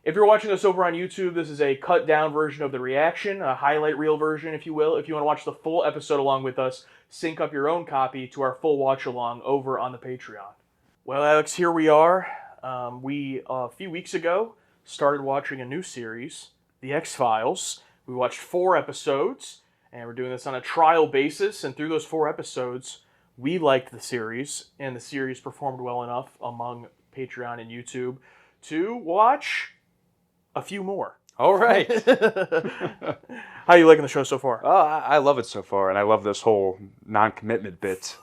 If you're watching us over on YouTube, this is a cut down version of the reaction, a highlight reel version, if you will. If you want to watch the full episode along with us, sync up your own copy to our full watch along over on the Patreon. Well, Alex, here we are. We, a few weeks ago, started watching a new series, The X-Files. We watched 4 episodes, and we're doing this on a trial basis, and through those 4 episodes, we liked the series, and the series performed well enough among Patreon and YouTube to watch a few more. All right. How are you liking the show so far? Oh, I love it so far, and I love this whole non-commitment bit.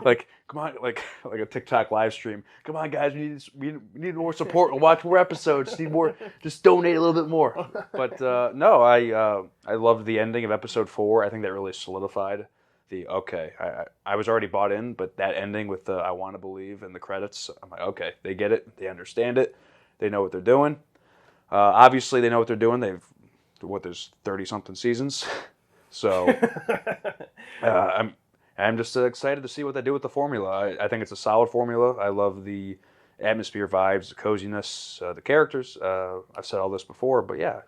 Like, come on, like a TikTok live stream. Come on, guys, we need more support. We'll watch more episodes. Need more. Just donate a little bit more. But no, I loved the ending of episode 4. I think that really solidified I was already bought in, but that ending with the I want to believe and the credits, I'm like, okay, they get it, they understand it, they know what they're doing. Obviously, they know what they're doing. There's 30-something seasons, so I'm just excited to see what they do with the formula. I think it's a solid formula. I love the atmosphere, vibes, the coziness, the characters. I've said all this before, but yeah,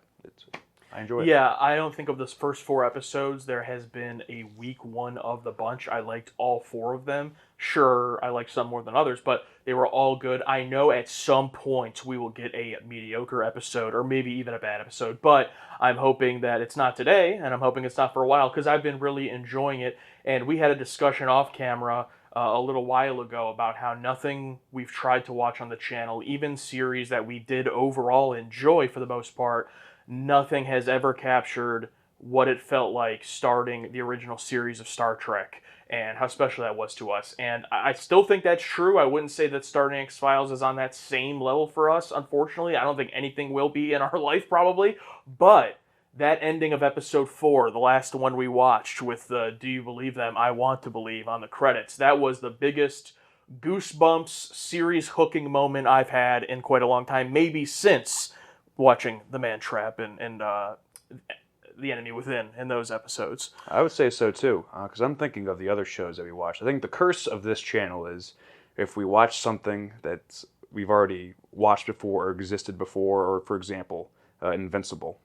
I enjoy it. Yeah, I don't think of those first 4 episodes there has been a weak one of the bunch. I liked all 4 of them. Sure, I liked some more than others, but they were all good. I know at some point we will get a mediocre episode or maybe even a bad episode, but I'm hoping that it's not today, and I'm hoping it's not for a while because I've been really enjoying it. And we had a discussion off camera a little while ago about how nothing we've tried to watch on the channel, even series that we did overall enjoy for the most part, nothing has ever captured what it felt like starting the original series of Star Trek and how special that was to us. And I still think that's true. I wouldn't say that starting X-Files is on that same level for us, unfortunately. I don't think anything will be in our life, probably. But that ending of episode 4, the last one we watched with the Do You Believe Them? I Want to Believe on the credits, that was the biggest goosebumps series hooking moment I've had in quite a long time, maybe since watching The Man Trap and The Enemy Within in those episodes. I would say so too, because I'm thinking of the other shows that we watched. I think the curse of this channel is if we watch something that we've already watched before or existed before, or for example, Invincible.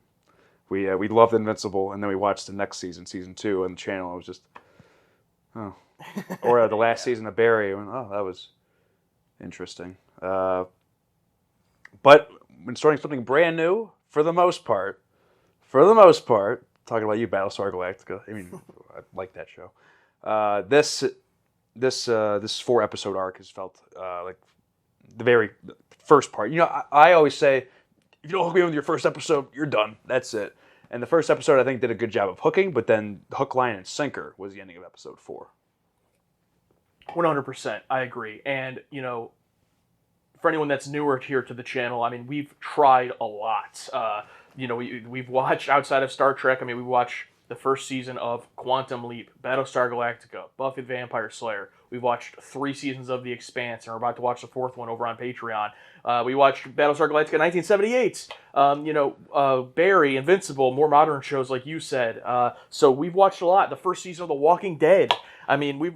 We loved Invincible, and then we watched the next season, season 2, and the channel was just, oh. Or the last season of Barry, and, oh, that was interesting. But when starting something brand new, for the most part, talking about you, Battlestar Galactica. I mean, I like that show. This 4-episode arc has felt like the very first part. You know, I always say, if you don't hook me with your first episode, you're done. That's it. And the first episode, I think, did a good job of hooking, but then hook, line, and sinker was the ending of episode 4. 100%, I agree. And, you know, for anyone that's newer here to the channel, I mean, we've tried a lot. You know, we've watched outside of Star Trek. I mean, we watched the first season of Quantum Leap, Battlestar Galactica, Buffy the Vampire Slayer. We've watched 3 seasons of The Expanse, and we're about to watch the 4th one over on Patreon. We watched Battlestar Galactica 1978. You know, Barry, Invincible, more modern shows like you said. So we've watched a lot. The first season of The Walking Dead. I mean, we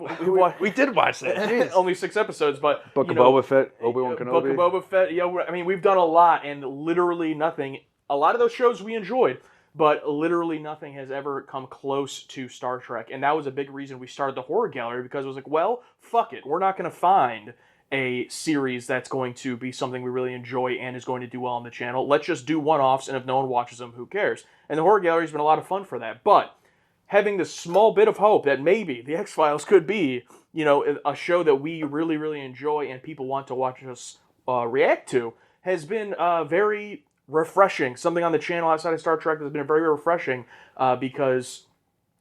did watch that. Only 6 episodes, but Book of Boba Fett, Obi-Wan Kenobi. Book of Boba Fett. Yeah, I mean, we've done a lot, and literally nothing. A lot of those shows we enjoyed, but literally nothing has ever come close to Star Trek. And that was a big reason we started the Horror Gallery, because it was like, well, fuck it. We're not going to find a series that's going to be something we really enjoy and is going to do well on the channel. Let's just do one-offs, and if no one watches them, who cares? And the Horror Gallery has been a lot of fun for that. But having this small bit of hope that maybe the X-Files could be, you know, a show that we really, really enjoy and people want to watch us react to has been very refreshing. Something on the channel outside of Star Trek has been very refreshing because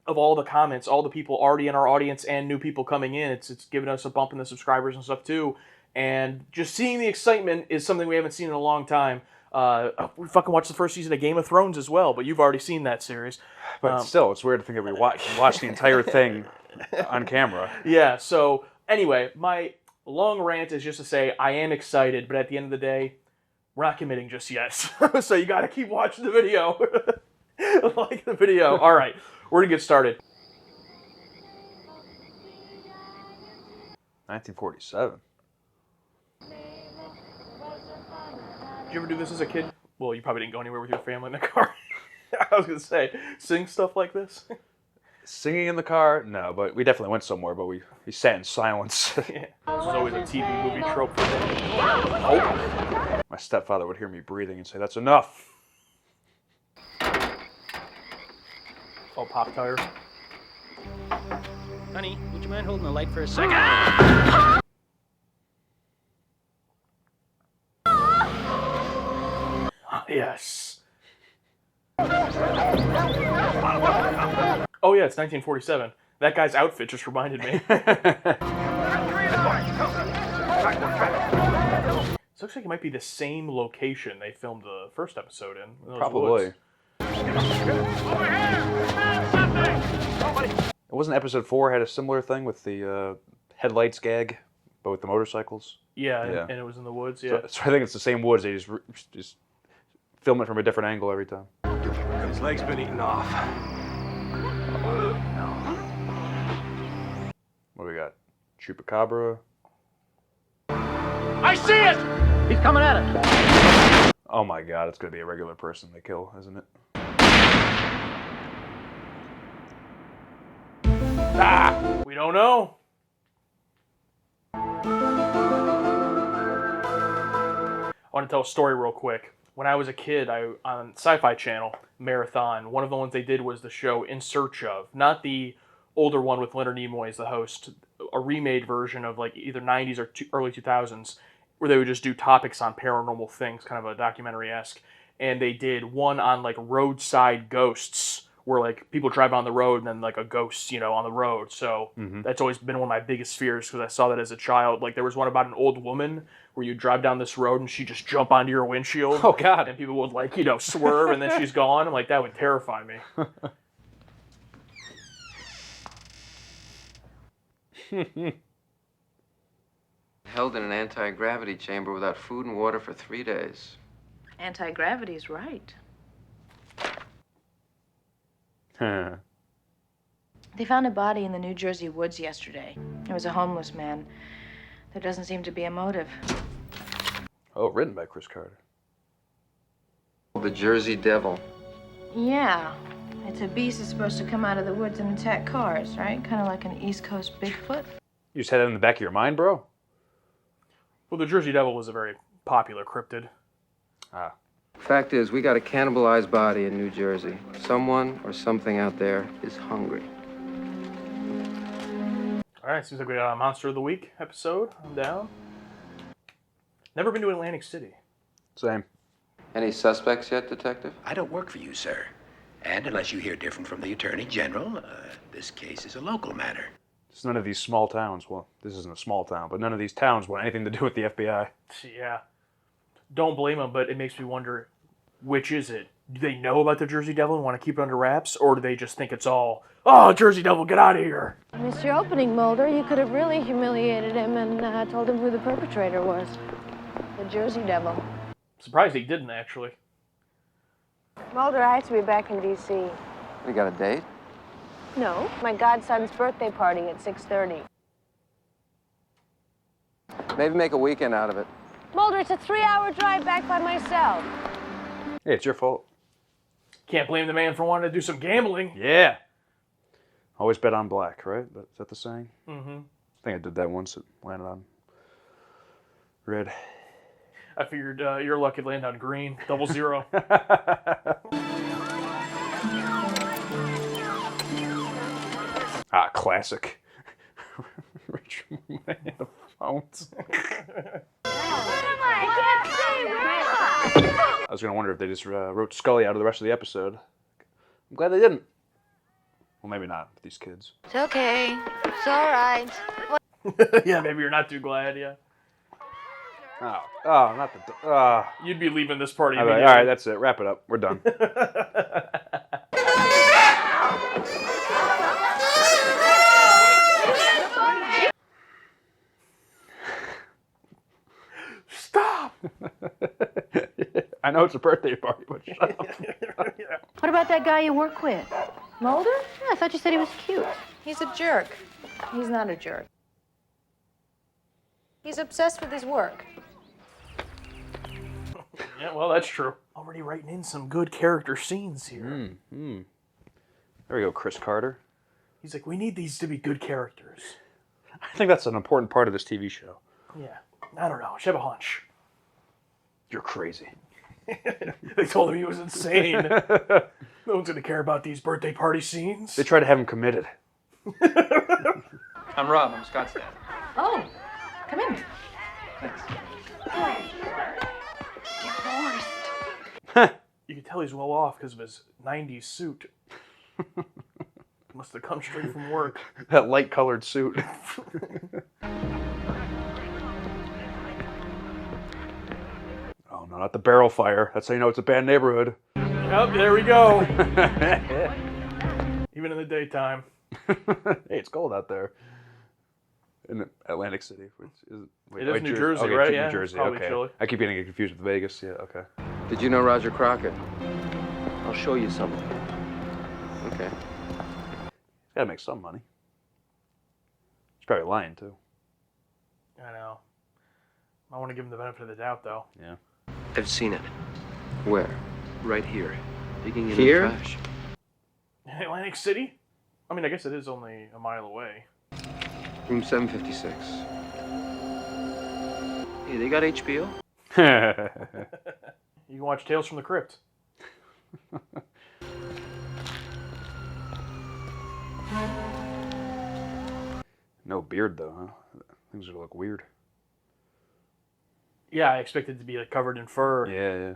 of all the comments, all the people already in our audience and new people coming in. It's given us a bump in the subscribers and stuff too. And just seeing the excitement is something we haven't seen in a long time. We fucking watched the first season of Game of Thrones as well, but you've already seen that series. But still, it's weird to think that we watched the entire thing on camera. Yeah, so anyway, my long rant is just to say I am excited, but at the end of the day, we're not committing just yet. So you got to keep watching the video. Like the video. All right, we're going to get started. 1947. Did you ever do this as a kid? Well, you probably didn't go anywhere with your family in the car. I was gonna say, sing stuff like this. Singing in the car? No, but we definitely went somewhere, but we sat in silence. Yeah. This is always a TV movie trope for me. Oh. My stepfather would hear me breathing and say, "That's enough." Oh, pop tire. Honey, would you mind holding the light for a second? Yes. Oh yeah, it's 1947. That guy's outfit just reminded me. This looks like it might be the same location they filmed the first episode in. Those Probably. woods. It wasn't episode 4 had a similar thing with the headlights gag, but with the motorcycles. Yeah, Yeah. and it was in the woods. Yeah. So I think it's the same woods. They just film it from a different angle every time. His leg's been eaten off. What do we got? Chupacabra. I see it! He's coming at us. Oh my god, it's gonna be a regular person they kill, isn't it? Ah, we don't know. I want to tell a story real quick. When I was a kid, on Sci-Fi Channel, Marathon, one of the ones they did was the show In Search Of. Not the older one with Leonard Nimoy as the host, a remade version of like either 90s or early 2000s, where they would just do topics on paranormal things, kind of a documentary-esque. And they did one on like roadside ghosts, where like people drive on the road and then like a ghost, on the road. So that's always been one of my biggest fears because I saw that as a child. Like there was one about an old woman where you drive down this road and she just jump onto your windshield. Oh god. And people would like, swerve and then she's gone. I'm like, that would terrify me. Held in an anti-gravity chamber without food and water for 3 days. Anti-gravity's right. They found a body in the New Jersey woods yesterday. It was a homeless man. There doesn't seem to be a motive. Oh, written by Chris Carter. The Jersey Devil. Yeah. It's a beast that's supposed to come out of the woods and attack cars, right? Kind of like an East Coast Bigfoot. You just had that in the back of your mind, bro? Well, the Jersey Devil was a very popular cryptid. Ah. Fact is, we got a cannibalized body in New Jersey. Someone or something out there is hungry. All right, seems like we got a Monster of the Week episode. I'm down. Never been to Atlantic City. Same. Any suspects yet, Detective? I don't work for you, sir. And unless you hear different from the Attorney General, this case is a local matter. It's none of these small towns. Well, this isn't a small town, but none of these towns want anything to do with the FBI. Yeah. Don't blame them, but it makes me wonder, which is it? Do they know about the Jersey Devil and want to keep it under wraps? Or do they just think it's all, oh, Jersey Devil, get out of here? Missed your opening, Mulder. You could have really humiliated him and told him who the perpetrator was. The Jersey Devil. Surprised he didn't, actually. Mulder, I have to be back in D.C. We got a date? No, my godson's birthday party at 6:30. Maybe make a weekend out of it. Mulder, it's a 3-hour drive back by myself. Hey, it's your fault. Can't blame the man for wanting to do some gambling. Yeah. Always bet on black, right? Is that the saying? Mm-hmm. I think I did that once. It landed on red. I figured your luck would land on green. 0-0. Ah, classic. Rich man of phones. I was going to wonder if they just wrote Scully out of the rest of the episode. I'm glad they didn't. Well, maybe not with these kids. It's okay. It's all right. Yeah, maybe you're not too glad, yeah. Oh, not the... You'd be leaving this party All immediately. right, that's it. Wrap it up. We're done. Stop! I know it's a birthday party, but shut up. What about that guy you work with? Mulder? Yeah, I thought you said he was cute. He's a jerk. He's not a jerk. He's obsessed with his work. Yeah, well, that's true. All already writing in some good character scenes here. There we go, Chris Carter. He's like, we need these to be good characters. I think that's an important part of this TV show. Yeah. I don't know. I should have a hunch. You're crazy. They told him he was insane. No one's going to care about these birthday party scenes. They try to have him committed. I'm Rob. I'm Scott's dad. Oh, come in. Thanks. Divorced. You can tell he's well off because of his 90s suit. Must have come straight from work. That light-colored suit. Oh, no, not the barrel fire. That's how you know it's a bad neighborhood. Yep, there we go. Even in the daytime. Hey, it's cold out there. In Atlantic City. Which is, It is New Jersey, right? Yeah, New Jersey, it's probably okay. chilly. I keep getting it confused with Vegas. Yeah, okay. Did you know Roger Crockett? I'll show you something. Okay. He's got to make some money. He's probably lying, too. I know. I want to give him the benefit of the doubt, though. Yeah. I've seen it. Where? Right here. Digging in Here? the trash. Atlantic City? I mean, I guess it is only a mile away. Room 756. Hey, they got HBO? You can watch Tales from the Crypt. No beard, though, huh? Things would look weird. Yeah, I expected it to be like covered in fur. Yeah, yeah.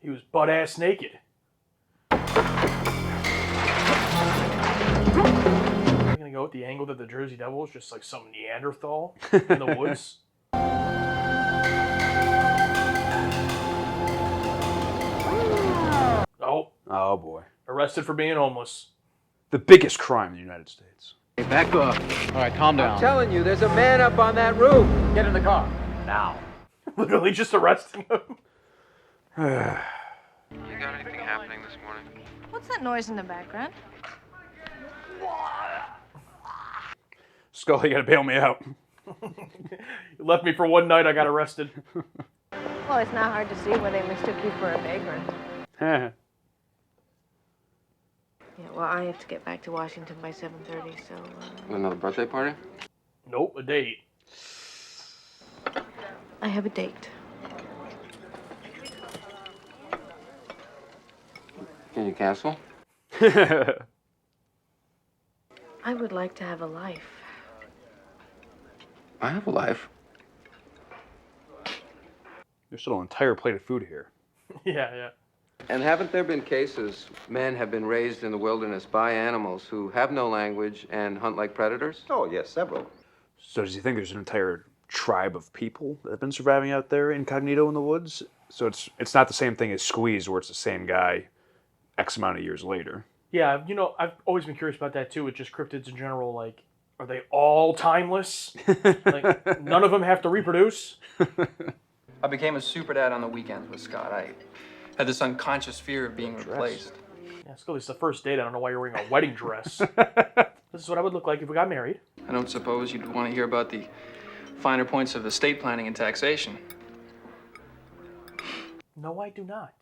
He was butt-ass naked. I'm gonna go with the angle that the Jersey Devil is just like some Neanderthal in the woods. Oh, Oh, boy. arrested for being homeless. The biggest crime in the United States. Hey, back up. All right, calm down. I'm telling you, there's a man up on that roof. Get in the car. Now. Literally just arresting him. You got anything happening this morning? What's that noise in the background? Scully, you gotta bail me out. You left me for one night, I got arrested. Well, it's not hard to see where they mistook you for a vagrant. Yeah, well, I have to get back to Washington by 7:30, so Another birthday party? Nope, a date. I have a date. Can you cancel? I would like to have a life. I have a life. There's still an entire plate of food here. Yeah, yeah. And haven't there been cases men have been raised in the wilderness by animals who have no language and hunt like predators? Oh, yes, several. So does he think there's an entire tribe of people that have been surviving out there incognito in the woods? So it's not the same thing as Squeeze, where it's the same guy X amount of years later. Yeah, you know, I've always been curious about that too, with just cryptids in general. Like, are they all timeless? Like, none of them have to reproduce? I became a super dad on the weekends with Scott. I had this unconscious fear of being replaced. Yeah, Scully, it's the first date. I don't know why you're wearing a wedding dress. This is what I would look like if we got married. I don't suppose you'd want to hear about the finer points of estate planning and taxation. No, I do not.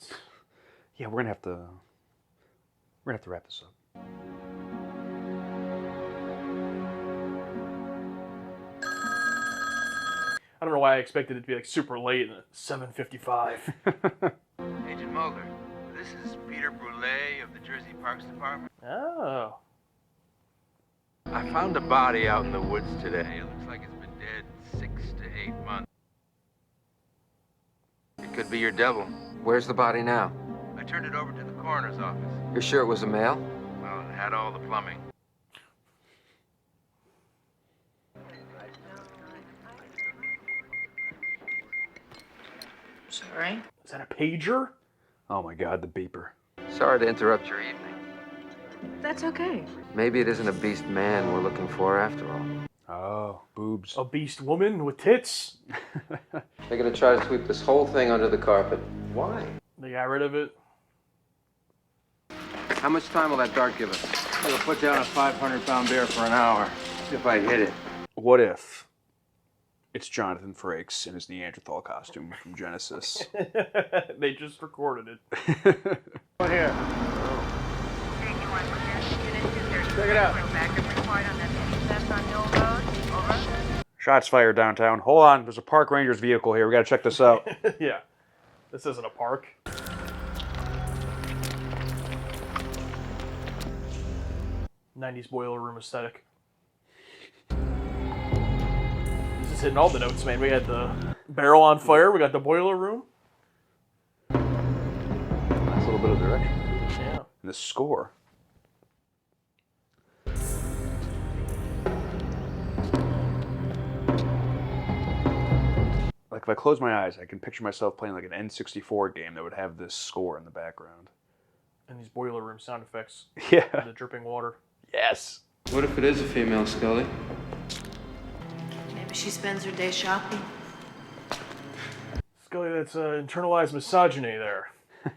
Yeah, we're gonna have to wrap this up. I don't know why I expected it to be like super late at 7:55. Agent Mulder, this is Peter Brule of the Jersey Parks Department. Oh. I found a body out in the woods today. It looks like it's been dead 6 to 8 months. It could be your devil. Where's the body now? I turned it over to the coroner's office. You're sure it was a male? Well, it had all the plumbing. Sorry. Is that a pager? Oh my God, the beeper. Sorry to interrupt your evening. That's okay. Maybe it isn't a beast man we're looking for after all. Oh, boobs. A beast woman with tits? They're gonna try to sweep this whole thing under the carpet. Why? They got rid of it. How much time will that dart give us? We'll put down a 500-pound bear for an hour. See if I hit it. What if it's Jonathan Frakes in his Neanderthal costume from Genesis? They just recorded it. Here. Check it out. Shots fired downtown. Hold on, there's a park ranger's vehicle here. We gotta check this out. Yeah. This isn't a park. '90s boiler room aesthetic. This is hitting all the notes, man. We had the barrel on fire. We got the boiler room. Nice little bit of direction. Yeah. And the score. Like if I close my eyes, I can picture myself playing like an N64 game that would have this score in the background. And these boiler room sound effects. Yeah. The dripping water. Yes. What if it is a female, Scully? Maybe she spends her day shopping. Scully, that's internalized misogyny there. They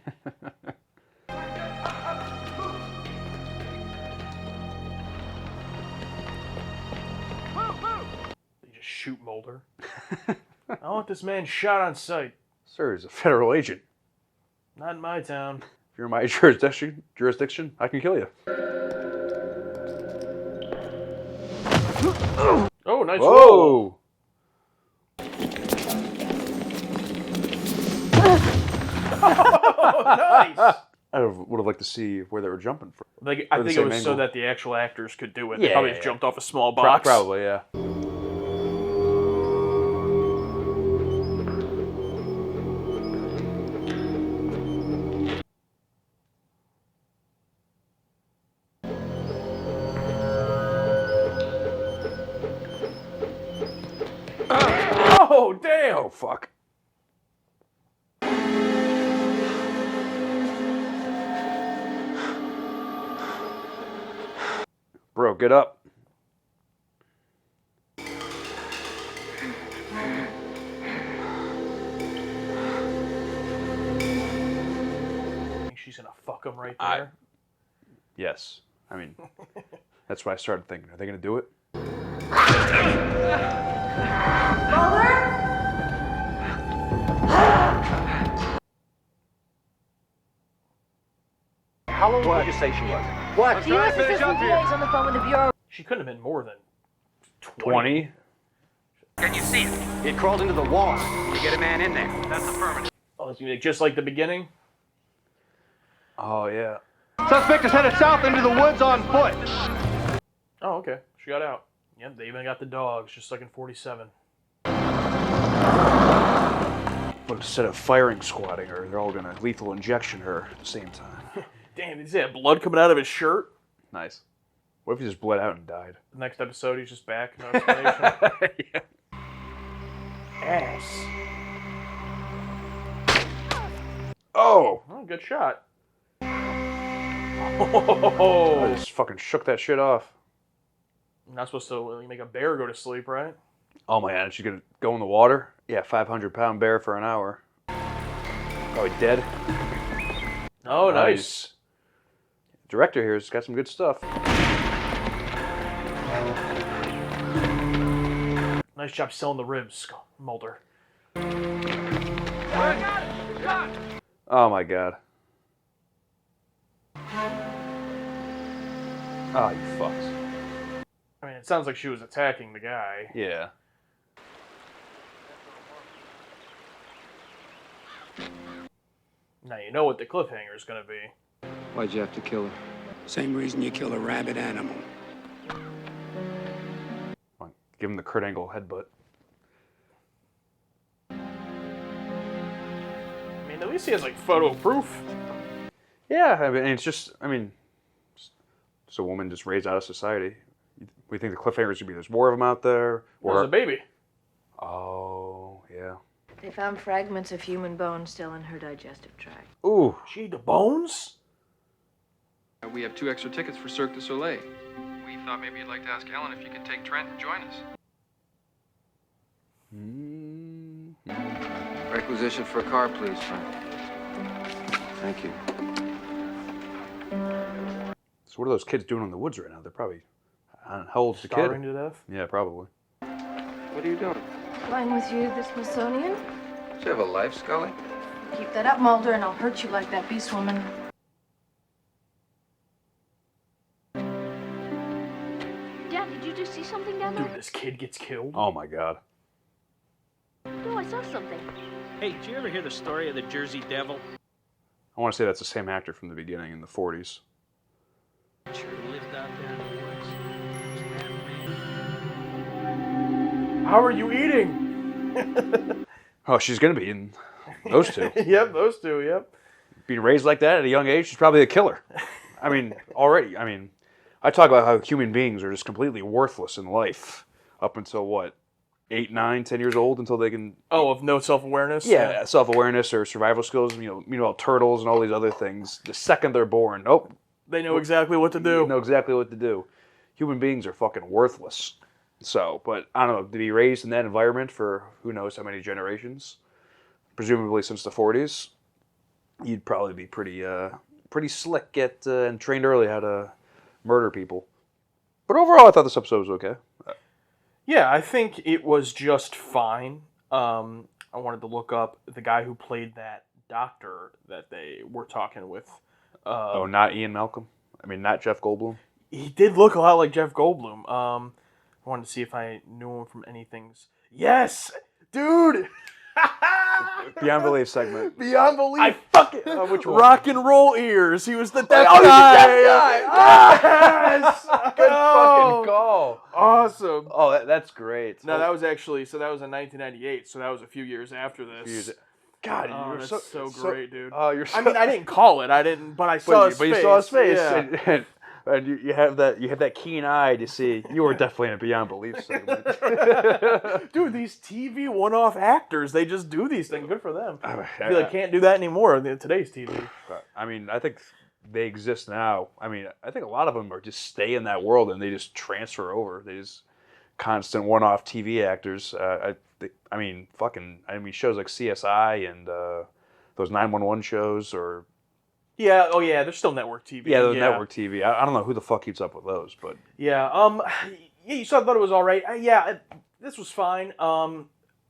just shoot Mulder. I want this man shot on sight. Sir, he's a federal agent. Not in my town. If you're in my jurisdiction, I can kill you. Oh, nice roll. Whoa! Oh, nice. I would have liked to see where they were jumping from. Like, I Or the think it same was so angle. that the actual actors could do it. Yeah, They probably yeah, just yeah. jumped off a small box. Probably, yeah. Oh, damn! Oh, fuck. Bro, get up. Think she's gonna fuck him right there? Yes. I mean, that's what I started thinking. Are they going to do it? How long would you say she was? What? The U.S. Assistant DA is on the phone with the Bureau. She couldn't have been more than 20? Can you see it? It crawled into the wall. You get a man in there. That's affirmative. Oh, it's gonna be just like the beginning? Oh, yeah. Suspect is headed south into the woods on foot. Oh, okay. She got out. Yep, they even got the dogs, just like in 47. But instead of firing squatting her, they're all going to lethal injection her at the same time. Damn, did you see that blood coming out of his shirt? Nice. What if he just bled out and died? The next episode, he's just back. No explanation. Yeah. Ass. Oh! Oh, good shot. I Oh, just fucking shook that shit off. not supposed to make a bear go to sleep, right? Oh my god, she's gonna go in the water? Yeah, 500-pound bear for an hour. Probably dead. Oh, nice. Director here's got some good stuff. Nice job selling the ribs, Mulder. Oh my god. Oh, you fucks. I mean, it sounds like she was attacking the guy. Yeah. Now you know what the cliffhanger is going to be. Why'd you have to kill her? Same reason you kill a rabid animal. Come on, give him the Kurt Angle headbutt. I mean, at least he has, like, photo proof. Yeah, I mean, it's just a woman just raised out of society. We think the cliffhanger should be there's more of them out there? There's a baby. Oh, yeah. They found fragments of human bone still in her digestive tract. Ooh. She ate the bones? We have 2 extra tickets for Cirque du Soleil. We thought maybe you'd like to ask Ellen if you could take Trent and join us. Requisition for a car, please, Frank. Thank you. So what are those kids doing in the woods right now? They're probably, I I don't know, how old's the kid? Starving to death. Yeah, probably. What are you doing? Flying with you to the Smithsonian? Do you have a life, Scully? Keep that up, Mulder, and I'll hurt you like that beast woman. Dad, did you just see something down there? Dude, this kid gets killed. Oh my god. No, I saw something. Hey, did you ever hear the story of the Jersey Devil? I want to say that's the same actor from the beginning in the 40s. Sure lived out there in the woods. How are you eating? Oh, she's gonna be in those two. Yep, those two. Yep. Being raised like that at a young age, she's probably a killer. I mean, already. I mean, I talk about how human beings are just completely worthless in life up until what, 8, 9, 10 years old, until they can. Oh, of no self-awareness. Yeah, self-awareness or survival skills. Meanwhile, turtles and all these other things. The second they're born, nope. They know exactly what to do. They know exactly what to do. Human beings are fucking worthless. So, but I don't know. To be raised in that environment for who knows how many generations, presumably since the 40s, you'd probably be pretty slick and trained early how to murder people. But overall, I thought this episode was okay. Yeah, I think it was just fine. I wanted to look up the guy who played that doctor that they were talking with. Not Ian Malcolm? I mean, not Jeff Goldblum? He did look a lot like Jeff Goldblum. I wanted to see if I knew him from anything. Yes! Dude! Beyond Belief segment. Beyond Belief. I fucking... which one? Rock and Roll Ears. He was the deaf Oh, guy. he's the deaf guy! Yes! Good Oh, fucking call. Awesome. Oh, that's great. No, that was actually, so that was in 1998, so that was a few years after this. God, Oh, you're that's so great, dude. Oh, you're so... I mean, I didn't call it, but I saw his face. But you saw his face, Yeah. and you have that keen eye to see. You were definitely in a Beyond Belief segment. Dude, these TV one-off actors, they just do these things. Good for them. I They can't do that anymore in today's TV. I mean, I think they exist now. I mean, I think a lot of them are just stay in that world and they just transfer over. They just constant one-off TV actors. I mean, shows like CSI and those 911 shows or... Yeah, oh yeah, they're still network TV. Yeah, those network TV. I don't know who the fuck keeps up with those, but... Yeah, you saw, I thought it was all right. This was fine.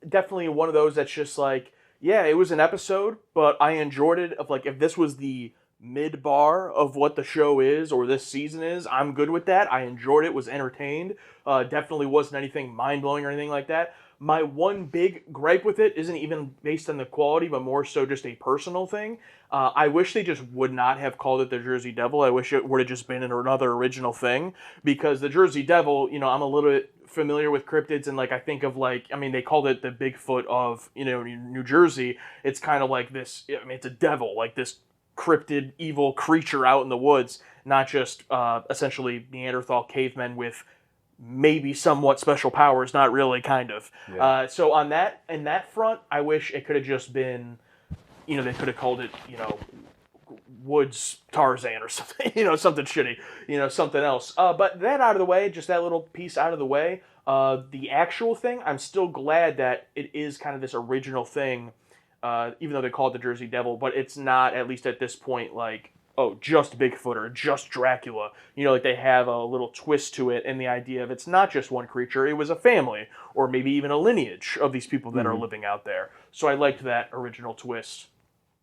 Definitely one of those that's just like, yeah, it was an episode, but I enjoyed it. Of like, if this was the mid-bar of what the show is or this season is, I'm good with that. I enjoyed it, was entertained. Definitely wasn't anything mind-blowing or anything like that. My one big gripe with it isn't even based on the quality, but more so just a personal thing. I wish they just would not have called it the Jersey Devil. I wish it would have just been another original thing, because the Jersey Devil, I'm a little bit familiar with cryptids, and like I think of they called it the Bigfoot of New Jersey. It's kind of like this. I mean, it's a devil, like this cryptid evil creature out in the woods, not just essentially Neanderthal cavemen with maybe somewhat special powers, not really, kind of. Yeah. So on that front, I wish it could have just been, they could have called it, Woods Tarzan or something, something shitty, something else. But that out of the way, just that little piece out of the way, the actual thing, I'm still glad that it is kind of this original thing, even though they call it the Jersey Devil, but it's not, at least at this point, like, oh, just Bigfoot or just Dracula. Like they have a little twist to it, and the idea of it's not just one creature, it was a family, or maybe even a lineage of these people that are living out there. So I liked that original twist.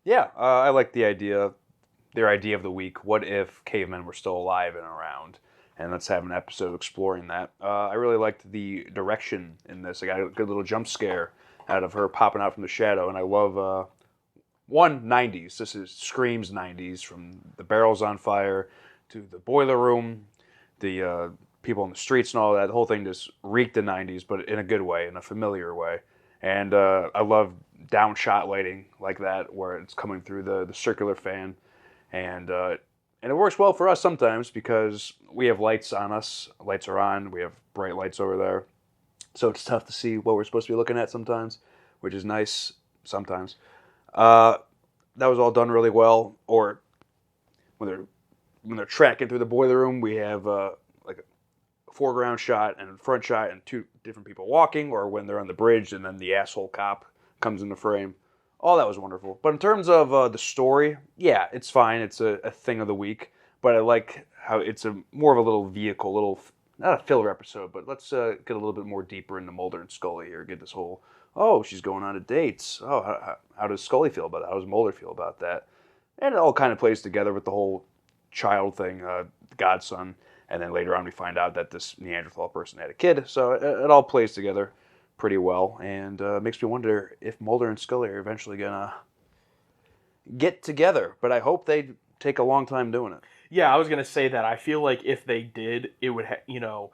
Yeah, I like their idea of the week. What if cavemen were still alive and around? And let's have an episode exploring that. I really liked the direction in this. I got a good little jump scare out of her popping out from the shadow, and I love... 90s. This screams 90s, from the barrels on fire to the boiler room, the people in the streets and all that. The whole thing just reeked of 90s, but in a good way, in a familiar way. And I love down shot lighting like that, where it's coming through the circular fan. And it works well for us sometimes because we have lights on us. Lights are on. We have bright lights over there. So it's tough to see what we're supposed to be looking at sometimes, which is nice sometimes. That was all done really well. Or when they're tracking through the boiler room, we have like a foreground shot and a front shot and two different people walking, or when they're on the bridge and then the asshole cop comes into frame. All that was wonderful. But in terms of the story, yeah, it's fine. It's a thing of the week. But I like how it's more of a little vehicle, little not a filler episode, but let's get a little bit more deeper into Mulder and Scully here. Get this whole, oh, she's going on dates. Oh, how does Scully feel about that? How does Mulder feel about that? And it all kind of plays together with the whole child thing, godson. And then later on we find out that this Neanderthal person had a kid. So it all plays together pretty well. And makes me wonder if Mulder and Scully are eventually going to get together. But I hope they take a long time doing it. Yeah, I was going to say that. I feel like if they did, it would, well,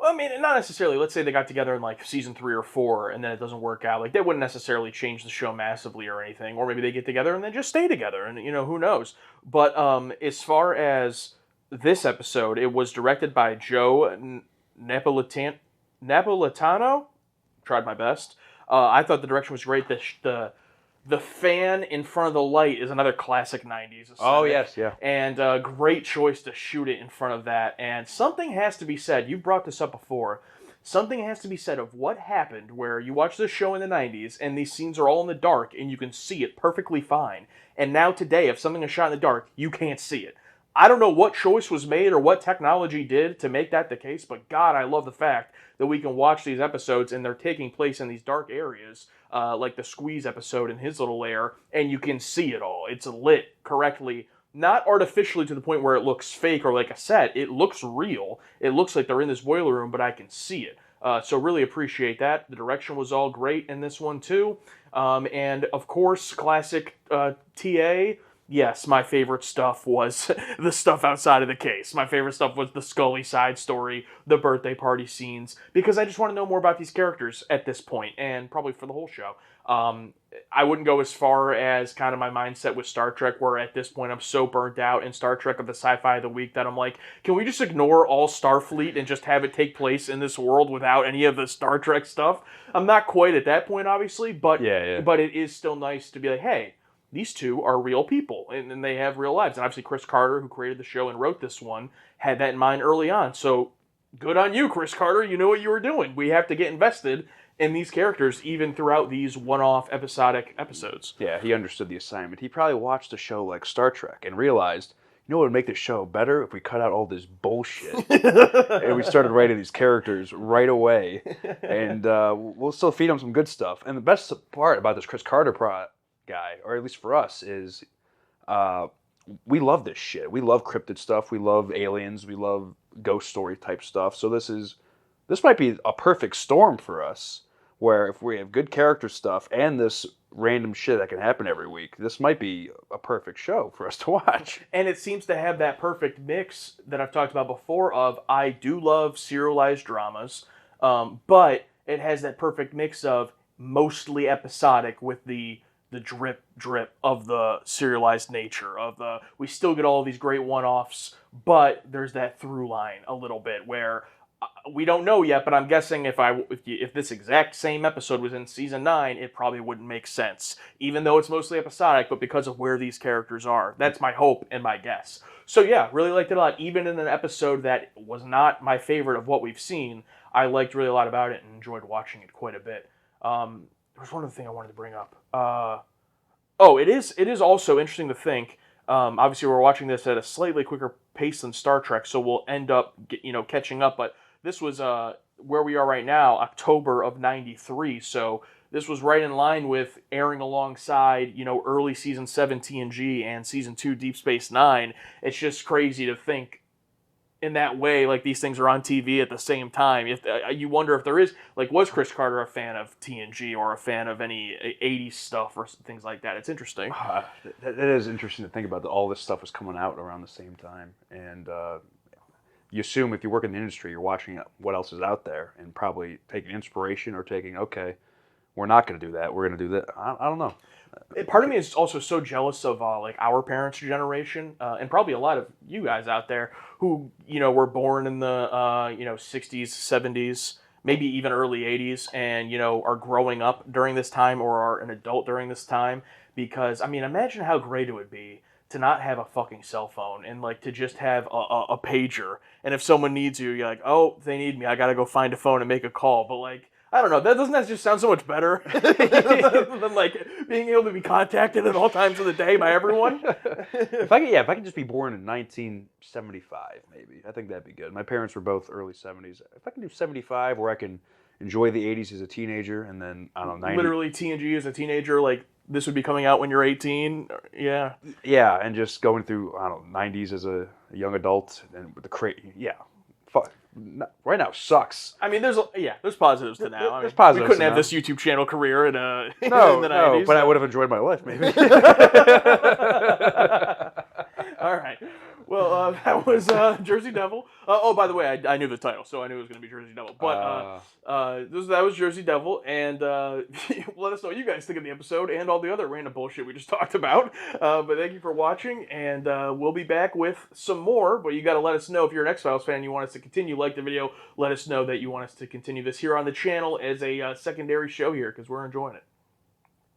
I mean, not necessarily. Let's say they got together in like season 3 or 4, and then it doesn't work out. Like, that wouldn't necessarily change the show massively or anything. Or maybe they get together and then just stay together, and who knows. But as far as this episode, it was directed by Joe Napolitano. Tried my best. I thought the direction was great. The fan in front of the light is another classic 90s aesthetic. Oh, yes, yeah. And a great choice to shoot it in front of that. And something has to be said. You brought this up before. Something has to be said of what happened where you watch this show in the 90s and these scenes are all in the dark and you can see it perfectly fine. And now today, if something is shot in the dark, you can't see it. I don't know what choice was made or what technology did to make that the case, but God, I love the fact that we can watch these episodes and they're taking place in these dark areas, like the Squeeze episode in his little lair, and you can see it all. It's lit correctly, not artificially to the point where it looks fake or like a set. It looks real. It looks like they're in this boiler room, but I can see it. So really appreciate that. The direction was all great in this one too. And of course, classic TA. Yes, my favorite stuff was the stuff outside of the case. My favorite stuff was the Scully side story, the birthday party scenes, because I just want to know more about these characters at this point, and probably for the whole show. I wouldn't go as far as kind of my mindset with Star Trek, where at this point I'm so burnt out in Star Trek of the sci-fi of the week that I'm like, can we just ignore all Starfleet and just have it take place in this world without any of the Star Trek stuff? I'm not quite at that point, obviously, but but it is still nice to be like, hey, these two are real people, and they have real lives. And obviously Chris Carter, who created the show and wrote this one, had that in mind early on. So good on you, Chris Carter. You know what you were doing. We have to get invested in these characters even throughout these one-off episodic episodes. Yeah, he understood the assignment. He probably watched a show like Star Trek and realized, you know what would make this show better if we cut out all this bullshit and we started writing these characters right away, and we'll still feed them some good stuff. And the best part about this Chris Carter guy, or at least for us, is we love this shit. We love cryptid stuff. We love aliens. We love ghost story type stuff. So this might be a perfect storm for us, where if we have good character stuff and this random shit that can happen every week, this might be a perfect show for us to watch. And it seems to have that perfect mix that I've talked about before of, I do love serialized dramas, but it has that perfect mix of mostly episodic with the drip of the serialized nature of we still get all these great one-offs, but there's that through line a little bit where we don't know yet, but I'm guessing if this exact same episode was in season 9, it probably wouldn't make sense, even though it's mostly episodic, but because of where these characters are. That's my hope and my guess. So yeah, really liked it a lot. Even in an episode that was not my favorite of what we've seen, I liked really a lot about it and enjoyed watching it quite a bit. There was one other thing I wanted to bring up. It is also interesting to think. Obviously, we're watching this at a slightly quicker pace than Star Trek, so we'll end up catching up. But this was where we are right now, October of '93. So this was right in line with airing alongside early season 7 TNG and season 2 Deep Space Nine. It's just crazy to think in that way, like these things are on TV at the same time. If you wonder if there is, was Chris Carter a fan of TNG or a fan of any 80s stuff or things like that? It's interesting. It is interesting to think about that all this stuff was coming out around the same time. And you assume if you work in the industry, you're watching what else is out there and probably taking inspiration or taking, okay, we're not going to do that. We're going to do that. I don't know. Part of me is also so jealous of our parents' generation, and probably a lot of you guys out there who were born in the 60s, 70s, maybe even early 80s, and are growing up during this time or are an adult during this time. Because imagine how great it would be to not have a fucking cell phone and to just have a pager. And if someone needs you, you're like, oh, they need me. I gotta go find a phone and make a call. But I don't know. Doesn't that just sound so much better than like being able to be contacted at all times of the day by everyone? If I could just be born in 1975, maybe I think that'd be good. My parents were both early 70s. If I can do 75, where I can enjoy the 80s as a teenager, and then I don't know 90. Literally TNG as a teenager, like this would be coming out when you're 18. Yeah. Yeah, and just going through I don't know 90s as a young adult, and with the fuck. Right now sucks. I mean, there's positives to now. I mean, There's positives we couldn't to have now. this YouTube channel career in the No, 90s. but I would have enjoyed my life, maybe. All right. Well, that was Jersey Devil. Oh, by the way, I knew the title, so I knew it was going to be Jersey Devil. But that was Jersey Devil, and let us know what you guys think of the episode and all the other random bullshit we just talked about. But thank you for watching, and we'll be back with some more. But you got to let us know if you're an X-Files fan and you want us to continue. Like the video, let us know that you want us to continue this here on the channel as a secondary show here, because we're enjoying it.